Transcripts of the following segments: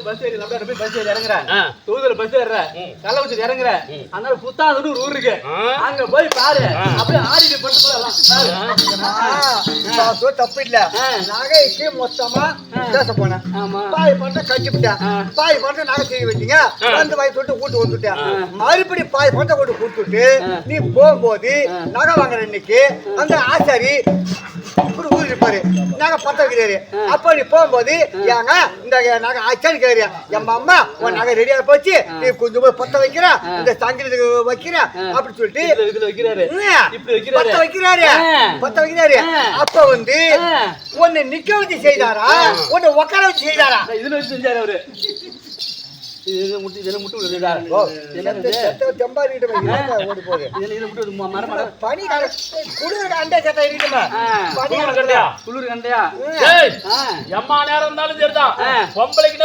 Bus ஏறி அப்படியே bus ஏறி இறங்குறேன். தூதுல பஸ் ஏறுறேன். கள்ளக்குறிச்சி இறங்குறேன். அதனால புத்தாதுன்னு ஒரு ஊர் இருக்கு. அங்க போய் பாரு. அப்படியே ஆடிட்டு போட்டு போலாம். தப்பு இல்ல. நகைக்கு மொத்தமா பேச போனேன். பாய் பண்ண கட்டிவிட்டேன். பாய் பண்ண நகை செய்ய வச்சீங்க. வந்து வாய் தொட்டு கூட்டு வந்துட்டேன். மறுபடி பாய் பண்ண கொண்டு கூட்டுட்டு நீ போகும்போது நகை வாங்குற இன்னைக்கு அந்த ஆசாரி ஒரு ஊர் இருப்பாரு. நகை பத்த வைக்கிறாரு. அப்ப நீ போகும்போது ஏங்க இந்த நகை ஆச்சாரி கேட்கறியா என் அம்மா உன் நகை ரெடியா போச்சு நீ கொஞ்சம் போய் பத்த வைக்கிற இந்த சங்கிலத்துக்கு வைக்கிற அப்படின்னு சொல்லிட்டு பத்த வைக்கிறாரு. அப்ப வந்து உன்னை நிக்க வச்சு செய்தாரா உன்னை உட்கார வச்சு செய்தாரா? இதுல வச்சு செஞ்சாரு அவரு.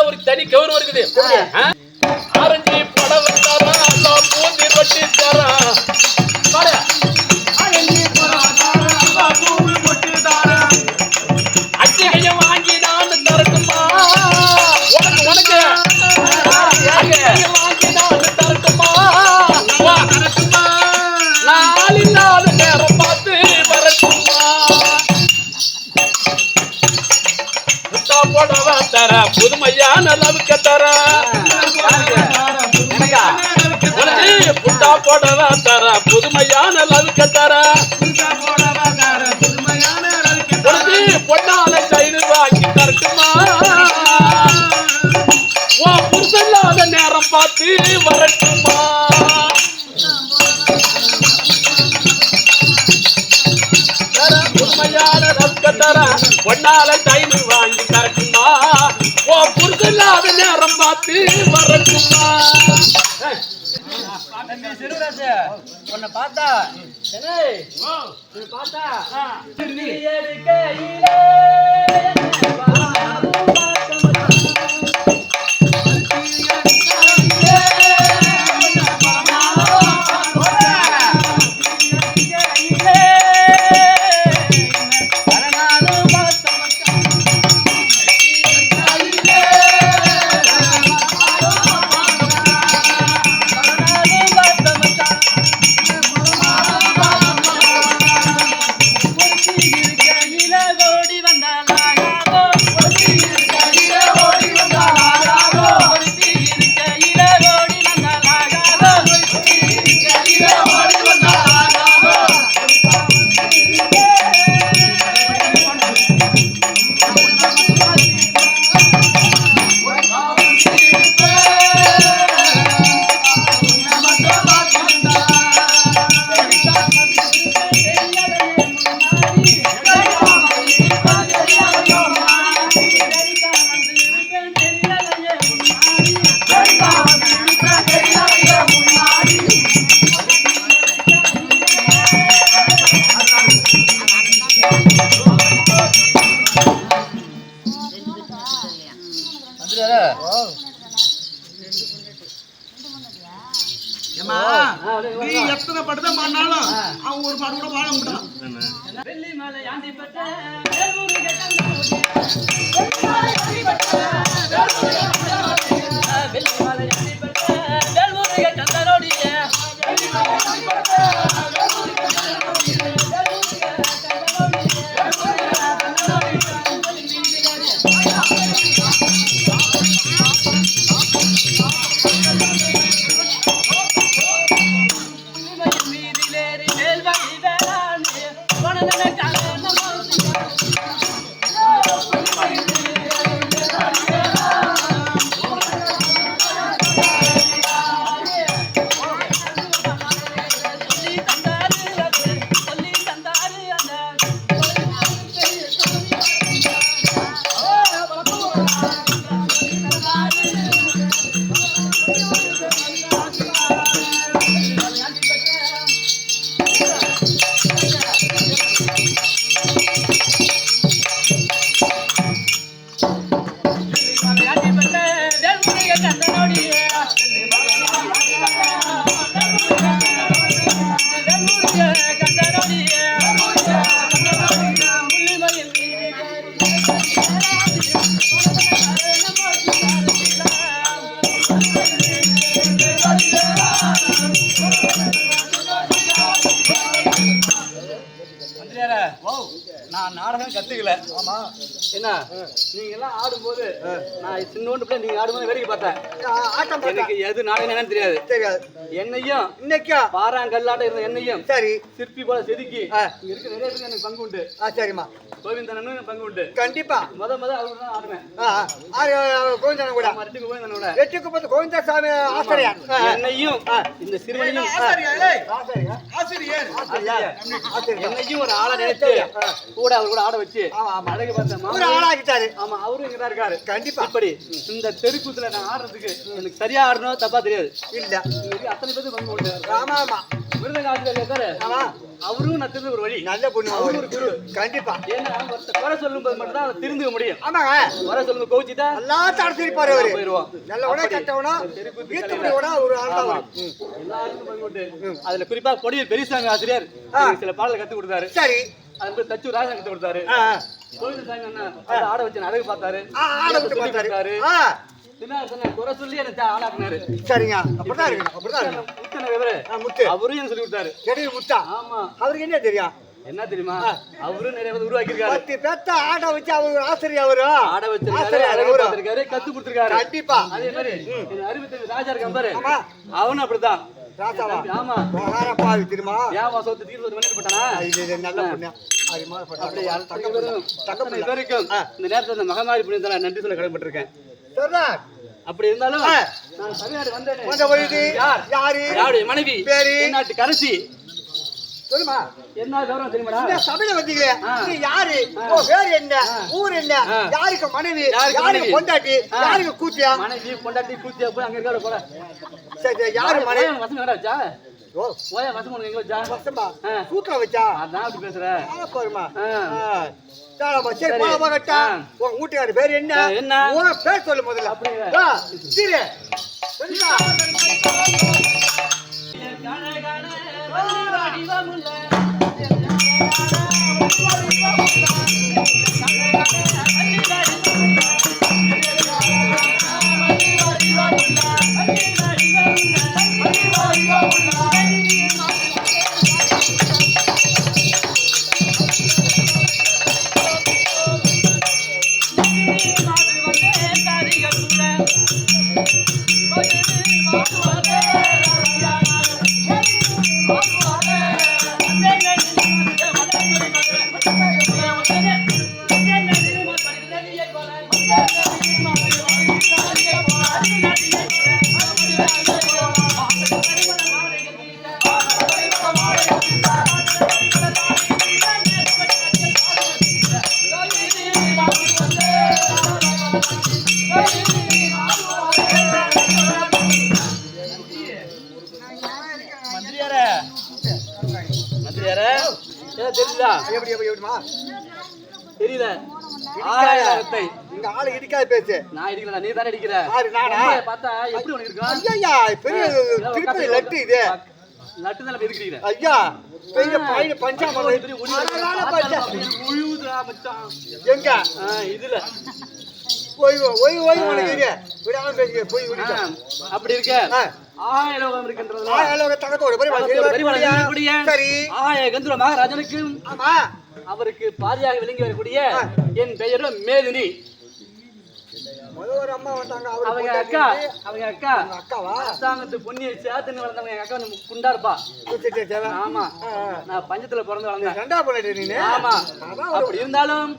ஒரு தனி கௌரவம் இருக்குது. ஆரஞ்சு படம் அச்சகையம் வாங்கி நான் தரட்டுமா உனக்கு உனக்கு நாளில்லாத நேரம் பார்த்து வரட்டுமா போடவ தர புதுமையான லவுக்க தர புட்டா போடவ தர புதுமையான லவுக்க தர பொன்னால கைது வாங்கி தரட்டுமா புருஷல்லாத நேரம் பார்த்து வரட்டுமா உண்மையான ரத்தர பொன்னால கைது வாங்கி தரட்டுமா புருஷல்லாத நேரம் பார்த்து வரட்டுமா? உன்னை பார்த்தா பார்த்தா எத்தனை படுதான் பண்ணாலும் அவங்க ஒரு பாடு கூட வாழ முடியும். வெள்ளி மலை ஆண்டி பட்ட மந்திரியாரே, நான் நாடகம் கத்துக்கல. ஆமா என்ன நீங்க எல்லாம் ஆடும்போது நான் சின்னோண்டு போய் நீங்க ஆடும்போது வேடிக்கை பார்த்தேன். ஆட்டம் எனக்கு எது நாடகம் என்னன்னு தெரியாது. தெரியாது. என்னையும் இன்னைக்கா பாறாங்கல்லாட்ட இருந்த என்னையும் சரி சிற்பி போல செதுக்கி இங்க இருக்க நிறைய பேருக்கு எனக்கு பங்கு உண்டு. சரிம்மா கோவிந்தனன்னு பங்கு உண்டு. கண்டிப்பா முத அவரு தான் ஆடுவேன். கோவிந்தன் கூட மறுபடியும் கோவிந்தனோட எட்டுக்கு பத்து கோவிந்தசாமி ஆசிரியர் என்னையும் இந்த சிறுவனையும் என்னையும் ஒரு ஆளை நினைச்சு கூட அவர் கூட ஆட வச்சு அழகு பார்த்தேன் ஆளாகிட்டாரு. ஆமா அவரும் இங்கதான் இருக்காரு. கண்டிப்பா இப்படி இந்த தெருக்கூத்துல நான் ஆடுறதுக்கு எனக்கு சரியா ஆடணும் தப்பா தெரியாது. இல்ல அத்தனை பேருக்கு பங்கு உண்டு. ஆமா ஆமா மிருதங்க ஆசிரியர் இருக்காரு. அவரும் நான் திருந்த ஒரு வழி நல்ல பொண்ணு. அவரும் ஒரு குரு. கண்டிப்பா ஏன்னா குறை சொல்லும் போது மட்டும் தான் அதை திருந்துக்க முடியும். ஆமாங்க குறை சொல்லும் கோச்சிட்டா எல்லாத்தாரும் சிரிப்பாரு அவரு. போயிருவோம். நல்லவனா கெட்டவனா ஈத்துபடியோட ஒரு ஆள்தான். எல்லாருக்கும் பங்கு உண்டு. அதுல குறிப்பா கொடியில் பெரியசாமி ஆசிரியர் சில பாடலை கத்து கொடுத்தாரு. சரி அது தச்சு ராஜா கத்து கொடுத்தாரு. கோவிந்தசாமி அண்ணா ஆட வச்சு அழகு பார்த்தாரு. ஆட விட்டு பார்த்தாரு. குறை சொல்லி எனக்கு ஆளாக்குனாரு. சரிங்க அப்படிதான் இருக்கு. அப்படிதான் முத்து அவரும் எனக்கு சொல்லி கொடுத்தாரு. கெடி முத்தா. ஆமா அவருக்கு என்ன தெரியும்? என்ன தெரியுமா அவரும் நிறைய பேர் உருவாக்கி இருக்காரு. 10 பேத்த ஆட வச்சு அவரு ஆசிரியர் அவரு ஆட வச்சிருக்காரு கத்து கொடுத்திருக்காரு. கண்டிப்பா அதே மாதிரி அறிவித்த ராஜா இருக்கான் பாரு அவனும் அப்படிதான். ராசாவா? ஆமா மகாரப்பா தெரியுமா? ஏன் சொத்து தீர்வு பண்ணிட்டு போட்டானா? இது நல்ல பொண்ணு. அப்படி தங்க பேருக்கும் இந்த நேரத்துல மகமாரி புண்ணியத்தால நன்றி சொல்ல கடமைப்பட்டிருக்கேன். அப்படி இருந்தாலும் நான் தமிழ்நாடு வந்தேன். யாரு மனைவி பேரு நாட்டு கரசி சொல்லுமா? என்ன கௌரவம் தெரியுமாடா? இந்த சபையில வந்தீங்களே நீ யாரு? உன் பேர் என்ன? ஊர் என்ன? யாருக்கு மனைவி? யாருக்கு பொண்டாட்டி? யாருக்கு கூத்தியா? மனைவி பொண்டாட்டி கூத்தியா போய் அங்க இருக்காரு போல. சரி யாரு மனைவி? வசம் கடை வச்சா? ஓ ஓயா வசம் உனக்கு எங்க வச்சா? வசம்பா கூட்டம் வச்சா? அதான் அப்படி பேசுறேன். பாருமா சரி போகட்டா. உன் வீட்டுக்காரு பேர் என்ன? என்ன உன் பேர் சொல்லு முதல்ல. சரி தெரியல ஆயிரத்தை இந்த ஆளு இடிக்காத பேசு. நான் இடிக்கல நீ தானே இடிக்கிற. பார்த்தா எப்படி உனக்கு இருக்கும்? ஐயா பெரிய திருப்பதி லட்டு இது. லட்டு தான எதுக்குறீங்க? ஐயா பெரிய பாயிண்ட் பஞ்சாமரம் உழுவுதுடா மச்சான். எங்க இதுல போய் ஓய் ஓய் உனக்கு விடாம பேசுங்க போய் விடுங்க. அப்படி இருக்க ஆயிரம் இருக்கின்றதுல ஆயிரம் தகத்தோட சரி ஆய கந்தூர மகாராஜனுக்கு ஆமா அவருக்கு பாதியாக விளங்கி வரக்கூடிய என் பெயர் மேதினி. ஒரு அம்மா வந்தாங்க. அவங்க அக்கா அக்காவா? அரசாங்கத்து பொன்னியை சேர்த்துன்னு வளர்ந்தவங்க எங்க அக்கா வந்து குண்டா இருப்பா. ஆமா நான் பஞ்சத்துல பிறந்து வளர்ந்தேன். ரெண்டா பொண்டாட்டி நீ? ஆமா அப்படி இருந்தாலும்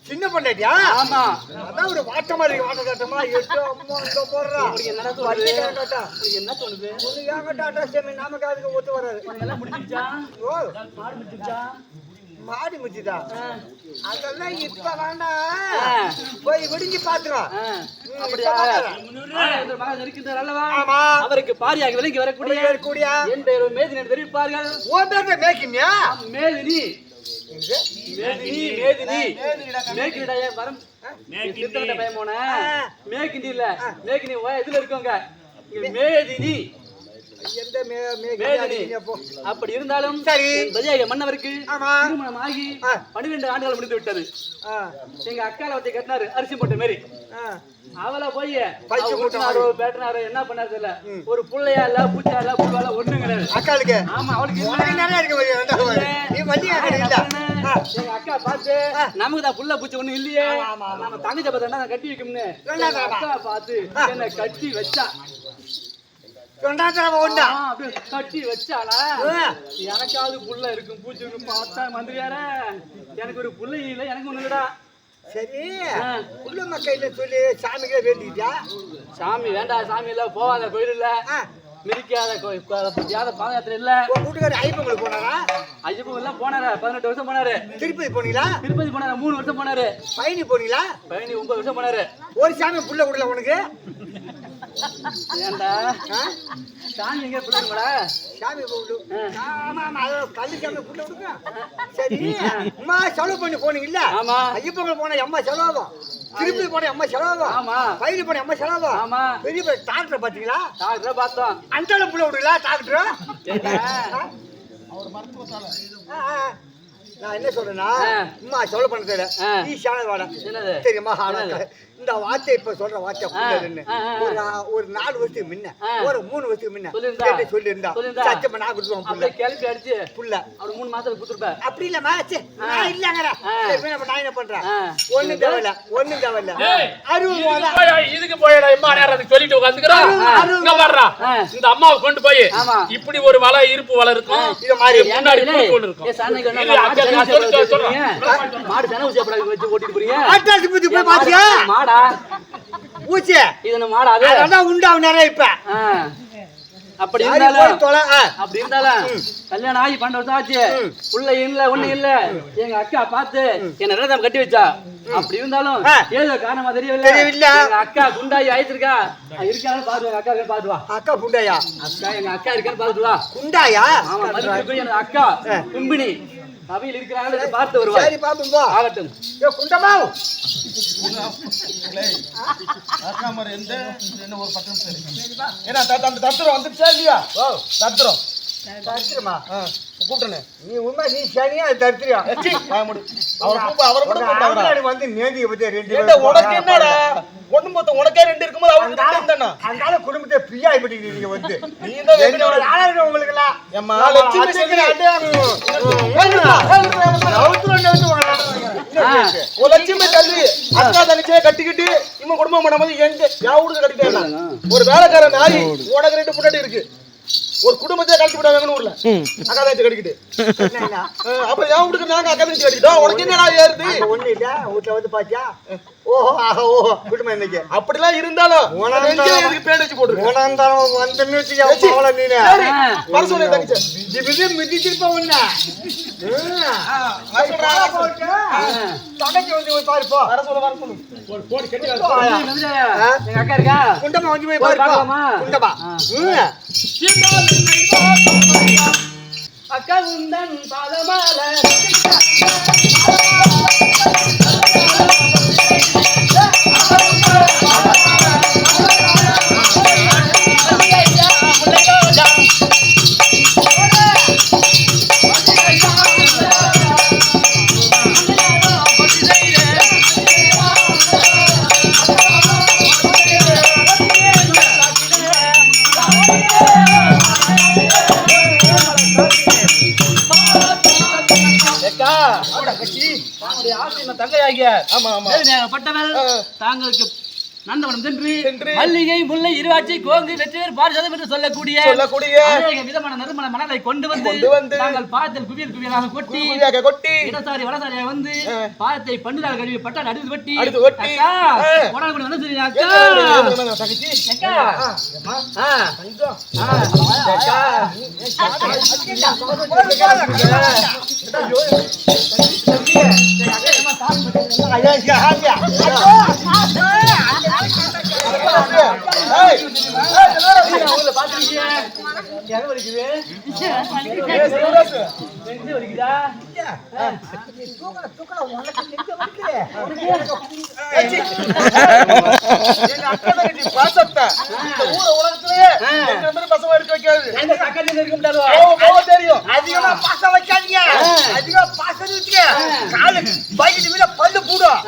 சின்ன பொண்டாட்டியா? ஆமா அதான் ஒரு வாட்டமா இருக்கு. வாட்டமா எட்டு அம்மா இந்த போடுறா. என்ன தோணுது? என்ன தோணுது? டாட்டா சேமி நமக்கு அதுக்கு ஒத்து வராது. எல்லாம் முடிஞ்சிச்சா? ஓ மாடு முடிஞ்சிச்சா? மாடி முச்சிதா? அதெல்லாம் இப்ப வேண்டாம். போய் விடிஞ்சு பாத்துறோம். அவருக்கு பாரியாக விளங்கி வரக்கூடிய என் பெயர் மேதினி என்று தெரிவிப்பார்கள். உன் பேர் மேக்கினியா? மேதினி மேதினி மேக்கினிடைய வரம் பயமோன மேக்கினி இல்ல மேக்கினி இதுல இருக்கோங்க மேதினி. அப்படி இருந்தாலும் மன்னவருக்கு திருமணம் ஆகி 12 ஆண்டுகள் முடிந்து விட்டது. எங்க அக்கால ஒருத்தி கட்டினாரு அரிசி போட்ட மாரி. அவளை போய் பச்சை கூட்டினாரோ பேட்டினாரோ என்ன பண்ணாரு இல்ல ஒரு புள்ளையா இல்ல பூச்சா இல்ல புள்ளால ஒண்ணும் கிடையாது அக்காளுக்கு ஆமா அவளுக்கு நிறைய இருக்கு நீ வண்டி இல்ல எங்க அக்கா பார்த்து நமக்கு தான் புள்ள பூச்சி ஒண்ணும் இல்லையே நம்ம தங்கச்ச பார்த்தா கட்டி வைக்கும்னு அக்கா பார்த்து என்ன கட்டி வச்சா கட்டி வச்சாளா எனக்காவது புள்ள இருக்கும் பூச்சி பார்த்தா மந்திரியார எனக்கு ஒரு புள்ள இல்ல எனக்கு ஒண்ணுடா சரி புள்ள மக்கள் சொல்லி சாமிக்கே வேண்டிக்கிட்டியா சாமி வேண்டாம் சாமி இல்ல போவாத கோயில் இல்ல மிதிக்காத பாதயாத்திரை இல்ல வீட்டுக்காரி ஐயப்பங்களுக்கு போனாரா ஐயப்பன் எல்லாம் போனாரு 18 வருஷம் போனாரு திருப்பதி போனீங்களா திருப்பதி போனாரு 3 வருஷம் போனாரு பயணி போனீங்களா பயணி 9 வருஷம் போனாரு ஒரு சாமி புள்ள விடல உனக்கு ஏண்டா சாமி எங்க புள்ளைங்களா சாமி கல்லு சாமி புள்ள விடுங்க சரி அம்மா செலவு பண்ணி போனீங்கல்ல ஆமா ஐயப்பங்களுக்கு போனா அம்மா செலவாகும் திருப்பதி போன அம்மா செலவாகும் ஆமா பயணி போன அம்மா செலவாகும் ஆமா பெரிய பெரிய டாக்டர் பாத்தீங்களா டாக்டர் பார்த்தோம் அந்த புள்ள விடுங்களா டாக்டர் அவர் மருத்துவத்தால நான் என்ன சொல்றேன்னா அம்மா செலவு பண்ண தெரியல நீ சேனல் வாடா தெரியுமா இந்த வார்த்தை இப்ப சொல்ற வார்த்தை ஒரு 4 வருஷத்துக்கு முன்ன ஒரு 3 வருஷத்துக்கு முன்ன சொல்லி இருந்தா சத்தியமா நான் கொடுத்துருவோம் புள்ள கேள்வி அடிச்சு புள்ள அவரு 3 மாசத்துக்கு கொடுத்துருப்ப அப்படி இல்ல மாச்சு நான் இல்லங்கற நான் என்ன பண்றேன் ஒண்ணும் தேவையில்ல இதுக்கு போயடா அம்மா நேரம் சொல்லிட்டு உட்காந்துக்கிறோம் இங்க வர்றா இந்த அம்மாவை கொண்டு போய் இப்படி ஒரு வலை இருப்பு வலை இருக்கும் இது மாதிரி முன்னாடி கொண்டு இருக்கும் மாடு தான ஊசி அப்படி வச்சு ஓட்டிட்டு போறீங்க ஆட்டாஸ்பத்திரி போய் பாத்தியா மாடா ஊசி இது மாடா அது அதான் உண்டாவு நிறைய இப்ப அப்படி இருந்தாலும் கல்யாணம் ஆகி 12 வருஷம் ஆச்சு புள்ள இல்ல ஒண்ணு இல்ல எங்க அக்கா பார்த்து என்ன ரதம் கட்டி வச்சா அப்படி இருந்தாலும் ஏதோ காரணமா தெரியவில்லை எங்க அக்கா குண்டாயி ஆயிடுச்சிருக்கா இருக்கான்னு பாத்துவா அக்கா பாத்துவா அக்கா குண்டாயா அக்கா எங்க அக்கா இருக்கான்னு பாத்துவா குண்டாயா ஆமா மறுபடியும் எங்க அக்கா கும்பினி அவையில் இருக்கிறாங்க பார்த்து வருவா சரி பாப்போம் போ ஆகட்டும் ஏ குண்டமா அக்காமர் எந்த என்ன ஒரு 10 நிமிஷம் ஏன்னா தத்துரம் வந்துச்சா இல்லையா தத்துரம் தத்துறமா கூப்பிட்டனே நீ உண்மை நீ சனியா தத்துறியா அவரை வந்து நேந்திய பத்தி 2 உனக்கு என்னடா ஒண்ணு மொத்தம் உனக்கே 2 இருக்கும்போது அவருக்கு தானே அந்த குடும்பத்தை ஃப்ரீயா ஆயிட்டு நீங்க வந்து நீ தான் என்னோட ஆளு உங்களுக்கு எல்லாம் அம்மா லட்சுமி லட்சுமி தள்ளி அக்கா தனிச்சே கட்டிக்கிட்டு இவன் குடும்பம் பண்ணும்போது எங்க யாவுக்கு கட்டிட்டேன் ஒரு வேலைக்கார நாய் உனக்கு 2 முன்னாடி இருக்கு ஒரு குடும்பத்தை கழிச்சு விடாங்கன்னு ஊர்ல அக்கா தனிச்சு கட்டிக்கிட்டு அப்புறம் என் வீட்டுக்கு நாங்க அக்கா தனிச்சு கட்டிக்கிட்டோம் உனக்கு என்ன ஏறுது ஒண்ணு இல்ல வீட்டுல வந்து பாத்தியா ஓஹோ குடும்பம் இன்னைக்கு அப்படிலாம் இருந்தாலும் பேண்ட் வச்சு போட்டு வந்து நீனு மனசு தனிச்சு மிதிச்சிருப்ப ஒண்ணு தடைக்கு வந்து போய் பாருப்போ வர சொல்லு எங்க அக்கா இருக்கா குண்டமா வந்து போய் பாருப்போ குண்டமா அக்கா உந்தன் பாதமால தாங்களுக்கு நந்தவனம் சென்று மல்லிகை முல்லை இருவாட்சி கோங்கு வெற்றிவேர் பாரிஜாதம் என்று சொல்லக்கூடிய அநேக விதமான நறுமண மணலை கொண்டு வந்து தாங்கள் பாதத்தில் குவியல் குவியலாக கொட்டி இடசாரி வடசாரியாக வந்து பாதத்தை பண்டுதால் கழுவி பட்டால் அடுத்து வெட்டி அக்கா உடனே வந்து சரி அதிகமா பாசம் வைக்காதீங்க அதிகமா பாசம் வச்சுக்க காலு பைக்கு பல்லு பூடும்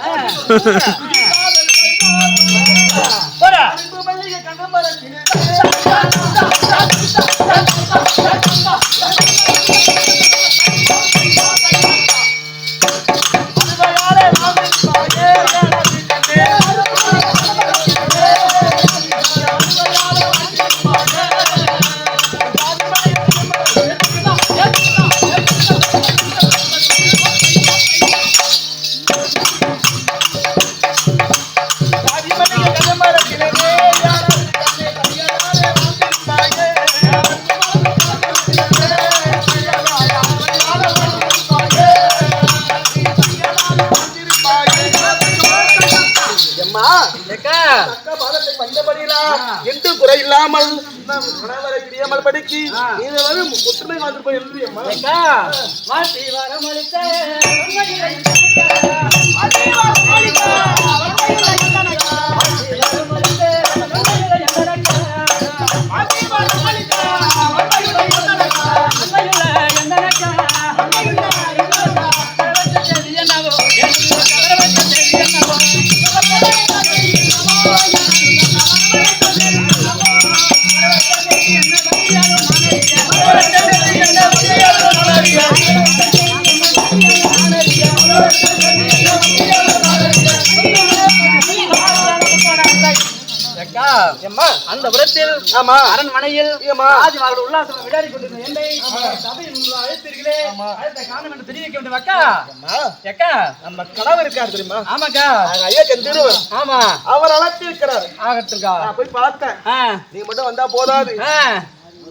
என்று குறை இல்லாமல் கணவரை பிரியாமல் படிக்கி இது வந்து ஒற்றுமை வாழ்ந்து போய் என்று அந்த புறத்தில் அரண்மனையில் ராஜமார்கள் உல்லாசம் விளையாடி கொண்டிருந்த என்னை சபையில் அழைத்தீர்களே அழைத்த காரணம் என்று தெரிவிக்க வேண்டும் அக்கா. அக்கா நம்ம கணவர் இருக்காரு தெரியுமா? ஆமாக்கா, ஐயா திருவர். ஆமா, அவர் அழைத்து இருக்கிறார். ஆகட்டுக்கா. போய் பார்த்தேன். நீ மட்டும் வந்தா போதாது,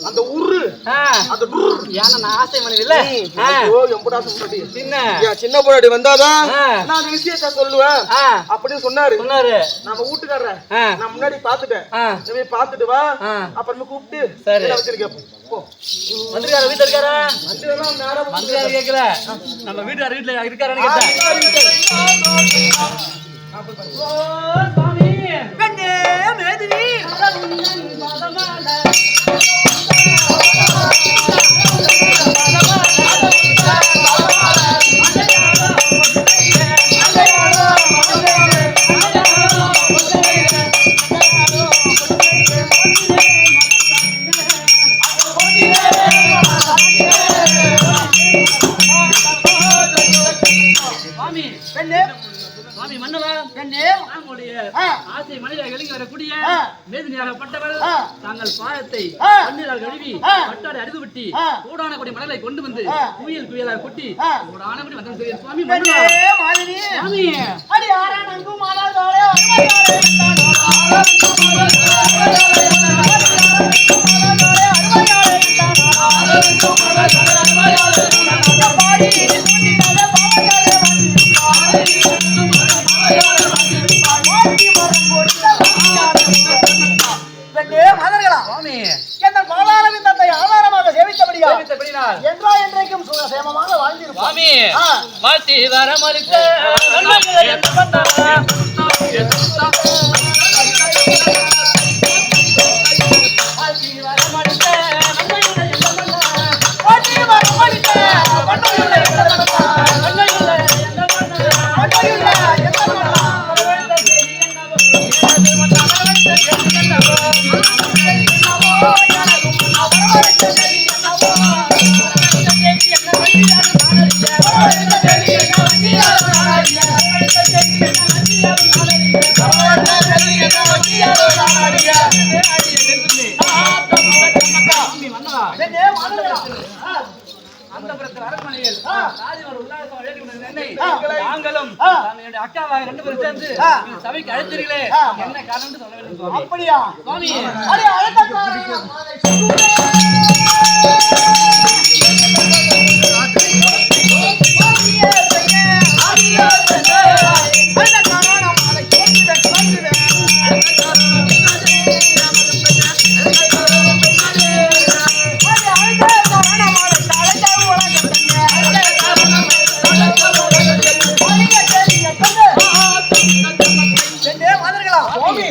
அந்த உரு அந்த ஏன்னா நான் ஆசை மனித இல்ல. சின்ன பொண்ணாடி வந்தாதான் நான் அந்த விஷயத்த சொல்லுவேன் அப்படின்னு சொன்னாரு. நம்ம வீட்டுக்காரர் நான் முன்னாடி பாத்துட்டேன். பாத்துட்டு வா அப்புறமே கூப்பிட்டு வச்சிருக்கேன். மந்திரியார் வீட்டுல இருக்காரா? மந்திரியார் கேட்கல, நம்ம வீட்டுக்கார வீட்டுல இருக்காரான்னு தாங்கள் பாயத்தை பன்னீரால் கழுவி பட்டாடை அடித்து விட்டி கூடான கொடி மணலை கொண்டு வந்து குவியல் குவியலாக கொட்டி கூடான கொடி வந்தது சுவாமி. ஆதாரமாக சேவித்தபடியால் என்றைக்கும் சுகசேமமாக வாழ்ந்திருப்பார். வாழ்த்தி வர மறுத்த அக்காவாக 2 பேரும் சேர்ந்து சபைக்கு அழைத்தீர்களே, என்ன காரணம் சொல்ல வேண்டும்? அப்படியா சுவாமி?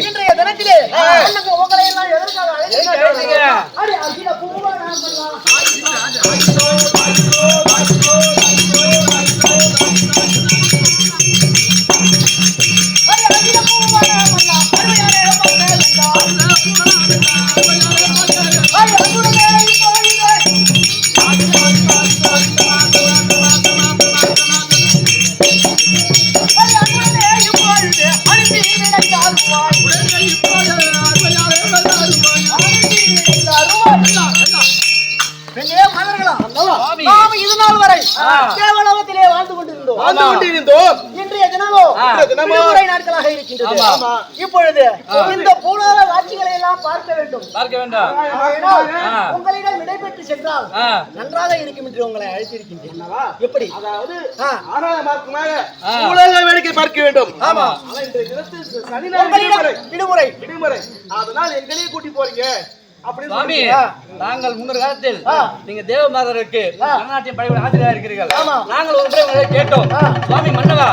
இன்றைய தினத்திலே உங்களை எல்லாம் எதற்காக அழைத்தீர்கள்? சுவாமி நாம இது நாள் வரை தேவலோகத்திலே வாழ்ந்து கொண்டிருந்தோம். இன்றைய தினமோ விடுமுறை நாட்களாக இருக்கின்றது. இப்பொழுது இந்த பூலோக காட்சிகளை எல்லாம் பார்க்க வேண்டும். ஆகையினால் உங்களிடம் விடைபெற்று சென்றால் நன்றாக இருக்கும் என்று உங்களை அழைத்திருக்கின்றேன். எப்படி? அதாவது உலக வேடிக்கை பார்க்க வேண்டும். ஆமா. ஆனா இன்றைய தினத்தில் சனி ஞாயிறு விடுமுறை. அதனால் எங்களையே கூட்டி போறீங்க அப்படின்னு சுவாமி, நாங்கள் முன்னொரு காலத்தில் நீங்க தேவமாதருக்கு கர்நாடகம் படையோட ஆசிரியராக இருக்கிறீர்கள். நாங்கள் ஒரு முறை உங்களை கேட்டோம், சுவாமி மன்னவா,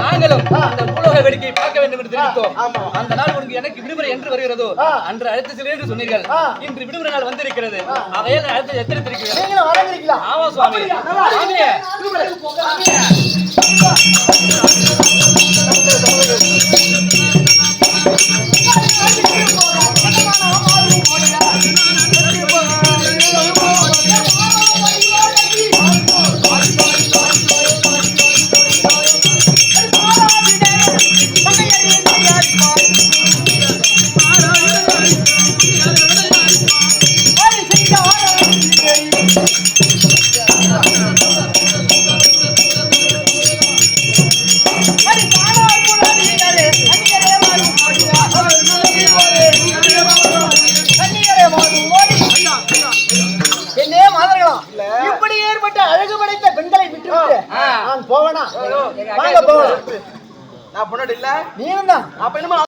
நாங்களும் அந்த பூலோக வேடிக்கையை பார்க்க வேண்டும் என்று தெரிவித்தோம். அந்த நாள் உங்களுக்கு எனக்கு விடுமுறை என்று வருகிறதோ அன்று அழைத்து செல்ல என்று சொன்னீர்கள். இன்று விடுமுறை நாள் வந்திருக்கிறது. அதையே அழைத்து எத்தனைத்திருக்கிறீர்கள்? ஆமா சுவாமி. இப்படி ஏற்பட்ட அழகு படைத்த பெண்களை விட்டுவிட்டு நான் போவேனா? வாங்க போகலாம். நான் பொண்ணு இல்ல நீயும் தான். அப்ப என்னமா